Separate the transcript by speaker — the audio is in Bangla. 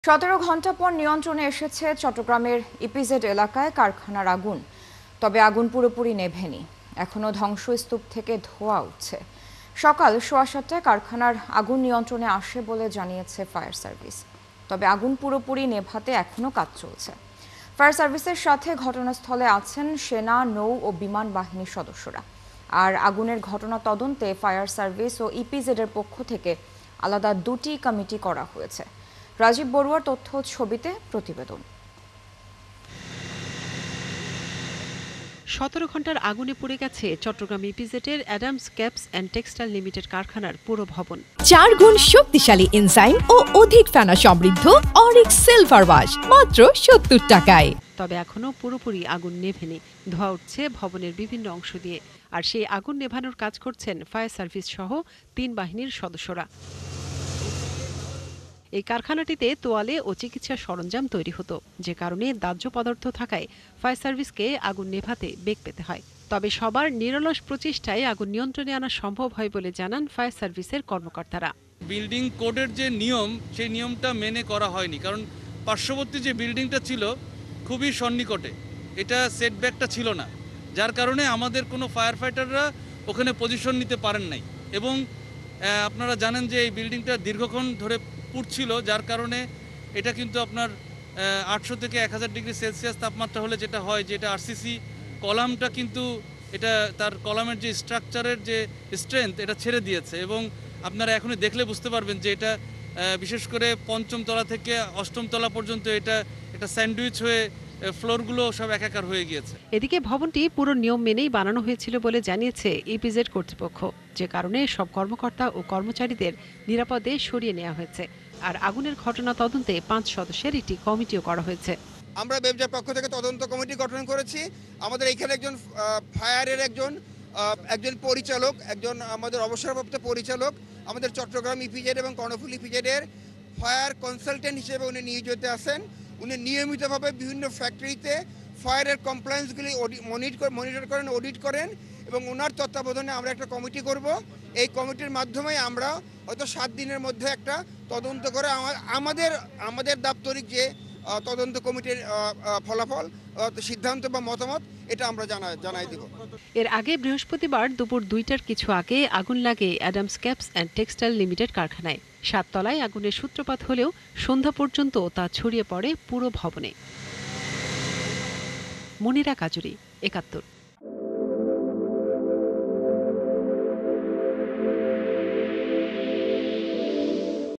Speaker 1: 17 ঘন্টা পর নিয়ন্ত্রণে এসেছে চট্টগ্রামের ইপিজেড এলাকায় কারখানার আগুন। তবে আগুন পুরোপুরি নেভেনি, এখনো ধ্বংসস্তূপ থেকে ধোঁয়া উঠছে। সকাল 7:15টায় কারখানার আগুন নিয়ন্ত্রণে আসে বলে জানিয়েছে ফায়ার সার্ভিস। তবে আগুন পুরোপুরি নেভাতে এখনো কাজ চলছে। ফায়ার সার্ভিসের সাথে ঘটনাস্থলে আছেন সেনা, নৌ ও বিমান বাহিনীর সদস্যরা। আর আগুনের ঘটনা তদন্তে ফায়ার সার্ভিস ও ইপিজেডের পক্ষ থেকে আলাদা দুটি কমিটি করা হয়েছে। রাজীব বড়ুয়ার তথ্য ছবিতে প্রতিবেদন।
Speaker 2: 17 ঘন্টার আগুনে পুড়ে গেছে চট্টগ্রাম ইপিজেডের Adams caps and textile limited কারখানার পুরো ভবন।
Speaker 3: 4 গুণ শক্তিশালী এনজাইম ও অধিক ফেনা সমৃদ্ধ অরিক সিলভার ওয়াশ মাত্র 70 টাকায়।
Speaker 2: তবে এখনো পুরোপুরি আগুন নেভেনি, ধোঁয়া উঠছে ভবনের বিভিন্ন অংশ দিয়ে। আর সেই আগুন নেভানোর কাজ করছেন ফায়ার সার্ভিস সহ 3 বাহিনীর সদস্যরা। এই কারখানাটিতে তোয়ালে ও চিকিৎসা সরঞ্জাম তৈরি হতো, যে কারণে দাহ্য পদার্থ থাকায় ফায়ার সার্ভিসকে আগুন নেভাতে বেগ পেতে হয়। তবে সবার নিরলস প্রচেষ্টায় আগুন নিয়ন্ত্রণে আনা সম্ভব হয় বলে জানান ফায়ার সার্ভিসের কর্মকর্তারা।
Speaker 4: বিল্ডিং কোডের যে নিয়ম, সেই নিয়মটা মেনে করা হয়নি, কারণ পার্শ্ববর্তী যে বিল্ডিংটা ছিল খুবই সন্নিকটে, এটা সেটব্যাকটা ছিল না, যার কারণে আমাদের কোনো ফায়ার ফাইটাররা ওখানে পজিশন নিতে পারেন নাই। এবং আপনারা জানেন যে এই বিল্ডিংটা দীর্ঘক্ষণ ধরে পুড়ছিল, যার কারণে এটা কিন্তু আপনার 800 থেকে 1000 ডিগ্রি সেলসিয়াস তাপমাত্রা হলে যেটা হয়, যে এটা আরসিসি কলামটা কিন্তু এটা তার কলামের যে স্ট্রাকচারের যে স্ট্রেংথ এটা ছেড়ে দিয়েছে। এবং আপনারা এখনই দেখলে বুঝতে পারবেন যে এটা বিশেষ করে 5ম তলা থেকে 8ম তলা পর্যন্ত এটা একটা স্যান্ডউইচ হয়ে ফ্লোরগুলো সব একাকার হয়ে গিয়েছে।
Speaker 2: এদিকে ভবনটি পুরো নিয়ম মেনেই বানানো হয়েছিল বলে জানিয়েছে ইপিজেড কর্তৃপক্ষ, যে কারণে সব কর্মকর্তা ও কর্মচারীদের নিরাপদে সরিয়ে নেওয়া হয়েছে। আর আগুনের ঘটনা তদন্তে 5 সদস্যের একটি কমিটিও করা হয়েছে।
Speaker 5: আমরা ব্যবসার পক্ষ থেকে তদন্ত কমিটি গঠন করেছি। আমাদের এখানে একজন ফায়ারের একজন পরিচালক, একজন আমাদের অবসরপ্রাপ্ত পরিচালক, আমাদের চট্টগ্রাম ইপিজেড এবং কর্ণফুলী ইপিজেডের ফায়ার কনসালটেন্ট হিসেবে উনি নিয়োজিত আছেন। উনি নিয়মিতভাবে বিভিন্ন ফ্যাক্টরিতে ফায়ারের কমপ্লায়েন্সগুলি মনিটর করেন, অডিট করেন, এবং ওনার তত্ত্বাবধানে আমরা একটা কমিটি করব। এই কমিটির মাধ্যমে আমরা হয়তো 7 দিনের মধ্যে একটা তদন্ত করে আমাদের দাপ্তরিক যে তদন্ত কমিটির ফলাফল, সিদ্ধান্ত বা মতামত এটা আমরা জানাই দিব।
Speaker 2: এর আগে বৃহস্পতিবার দুপুর 2টার কিছু আগে আগুন লাগে Adams caps and textile limited কারখানায়। 7 তলায় আগুনের সূত্রপাত হলেও সন্ধ্যা পর্যন্ত তা ছড়িয়ে পড়ে পুরো ভবনে। মনিরা কাজুরি, 71।